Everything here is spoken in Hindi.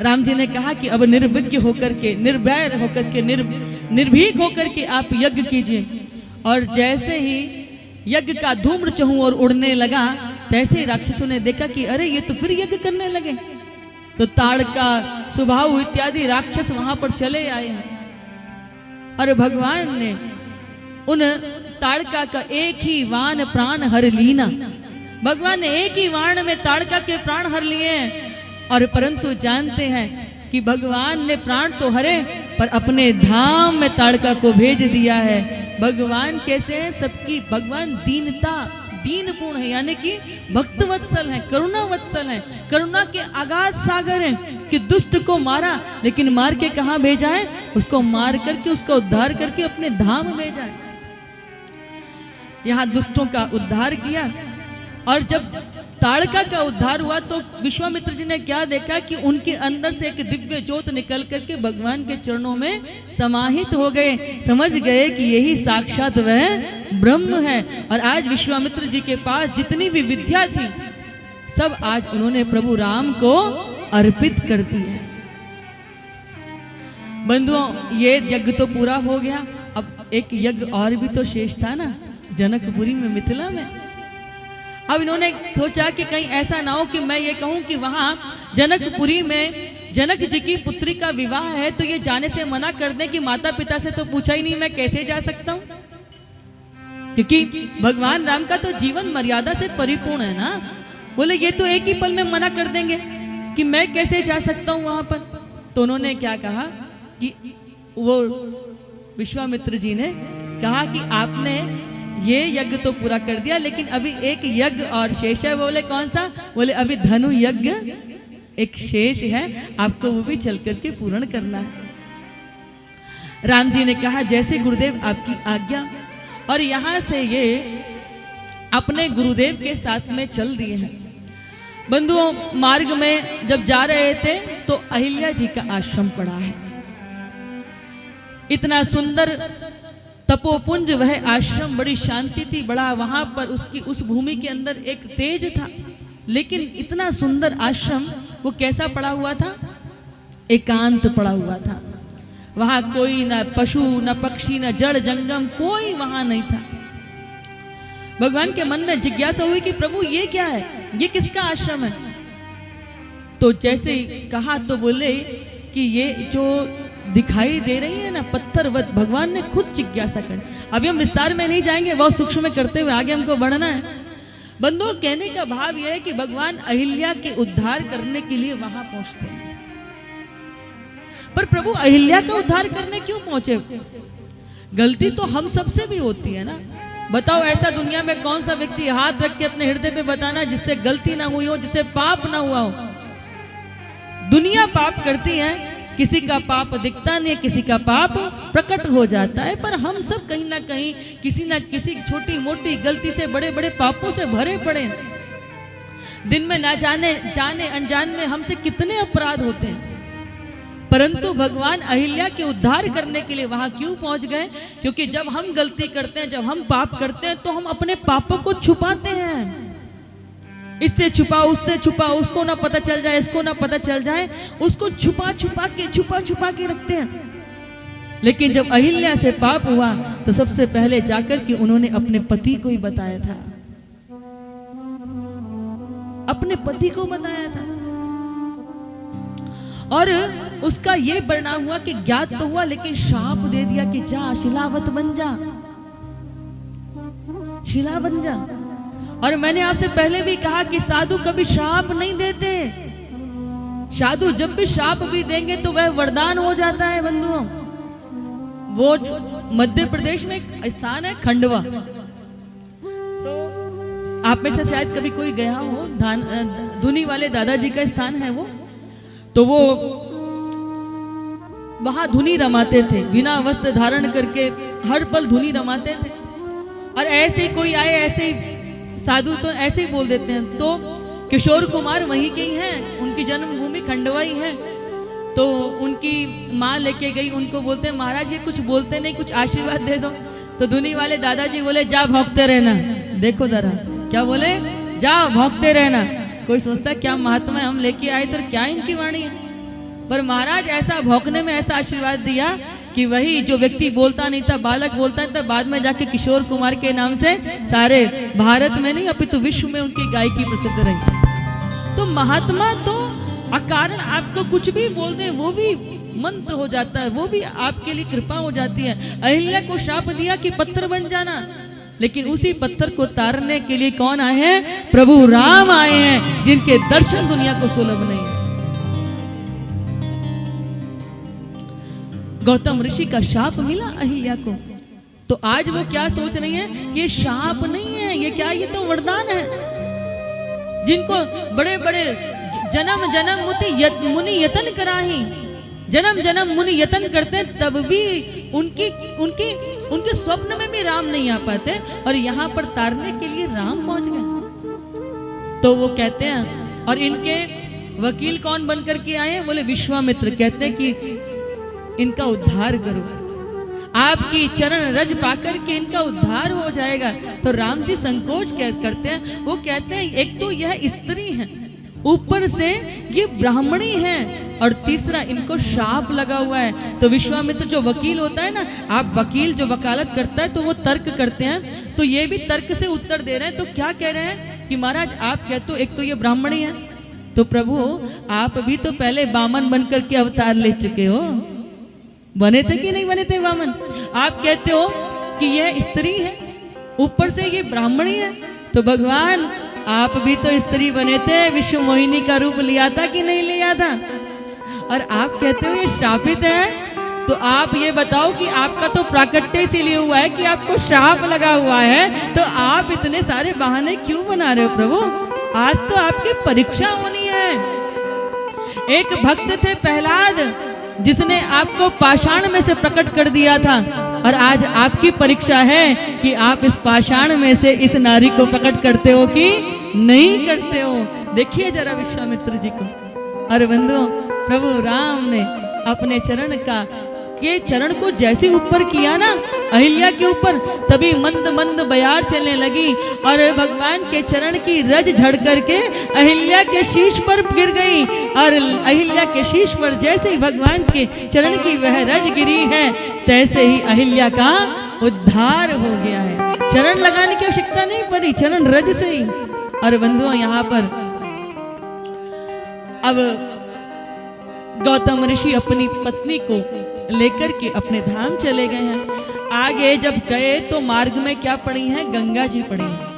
राम जी ने कहा कि अब निर्विज्ञ होकर के, निर्भय होकर के, निर्भीक होकर के आप यज्ञ कीजिए। और जैसे ही यज्ञ का धूम्र चहु और उड़ने लगा, तैसे ही राक्षसों ने देखा कि अरे ये तो फिर यज्ञ करने लगे। तो ताड़का, सुबाहु इत्यादि राक्षस वहां पर चले आए हैं और भगवान ने उन ताड़का का एक ही वाण प्राण हर लीना। भगवान ने एक ही वाण में ताड़का के प्राण हर लिए हैं। और परंतु जानते हैं कि भगवान ने प्राण तो हरे, पर अपने धाम में ताड़का को भेज दिया है। भगवान कैसे हैं? सबकी भगवान दीनता, दीन पूर्ण है, यानी कि भक्त वत्सल है, करुणा वत्सल है, करुणा के अगाध सागर हैं कि दुष्ट को मारा, लेकिन मार के कहाँ भेजा है? उसको मार करके, उसका उद्धार करके अपने धाम भेजा है। यहाँ दुष्टों का उद्धार किया। और जब ताड़का का उद्धार हुआ तो विश्वामित्र जी ने क्या देखा कि उनके अंदर से एक दिव्य ज्योत निकल करके भगवान के चरणों में समाहित हो गए। समझ गए कि यही साक्षात वह ब्रह्म है। और आज विश्वामित्र जी के पास जितनी भी विद्या थी, सब आज उन्होंने प्रभु राम को अर्पित कर दी है। बंधुओं, ये यज्ञ तो पूरा हो गया। अब एक यज्ञ और भी तो शेष था ना, जनकपुरी में, मिथिला में। अब इन्होंने सोचा कि कहीं ऐसा ना हो कि मैं ये कहूं कि वहां जनकपुरी में जनक जी की पुत्री का विवाह है तो ये जाने से मना कर दें कि माता पिता से तो पूछा ही नहीं, मैं कैसे जा सकता हूं? क्योंकि भगवान राम का तो जीवन मर्यादा से परिपूर्ण है ना। बोले ये तो एक ही पल में मना कर देंगे कि मैं कैसे जा सकता हूं वहां पर। तो उन्होंने क्या कहा कि वो विश्वामित्र जी ने कहा कि आपने ये यज्ञ तो पूरा कर दिया, लेकिन अभी एक यज्ञ और शेष है। बोले कौन सा? बोले अभी धनु यज्ञ एक शेष है, आपको वो भी चल करके पूर्ण करना है। राम जी ने कहा जैसे गुरुदेव आपकी आज्ञा। और यहाँ से ये अपने गुरुदेव के साथ में चल दिए हैं। बंधुओं, मार्ग में जब जा रहे थे तो अहिल्या जी का आश्रम पड़ा है। इतना सुंदर तपोपुंज वह आश्रम, बड़ी शांति थी, बड़ा वहां पर उसकी उस भूमि के अंदर एक तेज था। लेकिन इतना सुंदर आश्रम वो कैसा पड़ा हुआ था? एकांत पड़ा हुआ था। वहां कोई न पशु, न पक्षी, न जड़ जंगम, कोई वहां नहीं था। भगवान के मन में जिज्ञासा हुई कि प्रभु ये क्या है, ये किसका आश्रम है? तो जैसे कहा तो बोले कि ये जो दिखाई दे रही है ना पत्थरवत, भगवान ने खुद जिज्ञासा कर। अभी हम विस्तार में नहीं जाएंगे, बहुत सूक्ष्म में करते हुए आगे हमको बढ़ना है। बंधुओं, कहने का भाव यह है कि भगवान अहिल्या के उद्धार करने के लिए वहां पहुंचते हैं। पर प्रभु अहिल्या का उद्धार करने क्यों पहुंचे? गलती तो हम सबसे भी होती है ना। बताओ ऐसा दुनिया में कौन सा व्यक्ति हाथ रख के अपने हृदय पे बताना जिससे गलती ना हुई हो, जिससे पाप ना हुआ हो। दुनिया पाप करती है, किसी का पाप दिखता नहीं, किसी का पाप प्रकट हो जाता है, पर हम सब कहीं ना कहीं किसी ना किसी छोटी मोटी गलती से बड़े बड़े पापों से भरे पड़े। दिन में ना जाने जाने अनजान में हमसे कितने अपराध होते हैं। परंतु भगवान अहिल्या के उद्धार करने के लिए वहां क्यों पहुंच गए? क्योंकि जब हम गलती करते हैं, जब हम पाप करते हैं, तो हम अपने पापों को छुपाते हैं। इससे छुपाओ, उससे छुपाओ, उसको ना पता चल जाए, इसको ना पता चल जाए, उसको छुपा छुपा के रखते हैं। लेकिन जब अहिल्या से पाप हुआ तो सबसे पहले जाकर के उन्होंने अपने पति को ही बताया था, अपने पति को बताया था। और उसका ये परिणाम हुआ कि ज्ञात तो हुआ, लेकिन शाप दे दिया कि जा शिलावत बन जा, शिला बन जा। और मैंने आपसे पहले भी कहा कि साधु कभी श्राप नहीं देते। साधु जब भी श्राप भी देंगे तो वह वरदान हो जाता है। बंधुओं, वो मध्य प्रदेश में एक स्थान है खंडवा, तो आप में से शायद कभी कोई गया हो। धुनी वाले दादाजी का स्थान है वो। तो वो वहां धुनी रमाते थे, बिना वस्त्र धारण करके हर पल धुनी रमाते थे। और ऐसे ही कोई आए, ऐसे ही साधु तो ऐसे ही बोल देते हैं। तो किशोर कुमार वहीं के ही हैं, उनकी जन्मभूमि खंडवा ही है। तो उनकी माँ लेके गई, उनको बोलते हैं महाराज ये कुछ बोलते नहीं, कुछ आशीर्वाद दे दो। तो धुनी वाले दादाजी बोले जा भौंकते रहना। देखो जरा क्या बोले, जा भौंकते रहना। कोई सोचता है क्या महात्मा है, हम लेके आए तो क्या इनकी वाणी है। पर महाराज ऐसा भौंकने में ऐसा आशीर्वाद दिया कि वही जो व्यक्ति बोलता नहीं था, बालक बोलता नहीं था, बाद में जाके किशोर कुमार के नाम से सारे भारत में नहीं अपितु विश्व में उनकी गायकी प्रसिद्ध रही। तो महात्मा तो अकारण आपको कुछ भी बोल दे वो भी मंत्र हो जाता है, वो भी आपके लिए कृपा हो जाती है। अहिल्या को शाप दिया कि पत्थर बन जाना, लेकिन उसी पत्थर को तारने के लिए कौन आए हैं? प्रभु राम आए हैं, जिनके दर्शन दुनिया को सुलभ नहीं है। गौतम ऋषि का शाप मिला अहिल्या को, तो आज वो क्या सोच रही है कि ये शाप नहीं है, ये क्या, ये तो वरदान है। जिनको बड़े बड़े जन्म जन्म मुनि यतन कराही, जन्म जन्म मुनि यतन करते हैं, तब भी उनके स्वप्न में भी राम नहीं आ पाते, और यहाँ पर तारने के लिए राम पहुंच गए। तो वो कहते हैं, और इनके वकील कौन बनकर के आए हैं? बोले विश्वामित्र। कहते हैं कि इनका उद्धार करो, आपकी चरण रज पाकर के इनका उद्धार हो जाएगा। तो राम जी संकोच करते हैं, वो कहते हैं एक तो यह स्त्री है, ऊपर से ये ब्राह्मणी है, और तीसरा इनको शाप लगा हुआ है। तो विश्वामित्र जो वकील होता है ना, आप वकील जो वकालत करता है तो वो तर्क करते हैं, तो ये भी तर्क से उत्तर दे रहे हैं। तो क्या कह रहे हैं कि महाराज आप कहते हो एक तो ये ब्राह्मणी है, तो प्रभु आप भी तो पहले वामन बनकर के अवतार ले चुके हो, बने थे कि नहीं बने थे वामन? आप कहते हो कि यह स्त्री है, ऊपर से ये ब्राह्मणी है, तो भगवान आप भी तो स्त्री बने थे, विश्व मोहिनी का रूप लिया था कि नहीं लिया था? और आप कहते हो ये शापित है, तो आप ये बताओ कि आपका तो प्राकट्य इसीलिए हुआ है कि आपको शाप लगा हुआ है, तो आप इतने सारे बहाने क्यों बना रहे हो प्रभु? आज तो आपकी परीक्षा होनी है। एक भक्त थे प्रहलाद, जिसने आपको पाषाण में से प्रकट कर दिया था, और आज आपकी परीक्षा है कि आप इस पाषाण में से इस नारी को प्रकट करते हो कि नहीं करते हो। देखिए जरा विश्वामित्र जी को। और बंधुओं, प्रभु राम ने अपने चरण को जैसे ऊपर किया ना अहिल्या के ऊपर, तभी मंद मंद बयार चलने लगी, और भगवान के चरण की रज झड़ करके अहिल्या के शीश पर गिर गई। और अहिल्या के शीश पर जैसे ही भगवान के चरण की वह रज गिरी है, तैसे ही अहिल्या का उद्धार हो गया है। चरण लगाने की आवश्यकता नहीं पड़ी, चरण रज से ही। और बंधुओं, यहाँ पर अब गौतम ऋषि अपनी पत्नी को लेकर के अपने धाम चले गए हैं। आगे जब गए तो मार्ग में क्या पड़ी हैं? गंगा जी पड़ी हैं।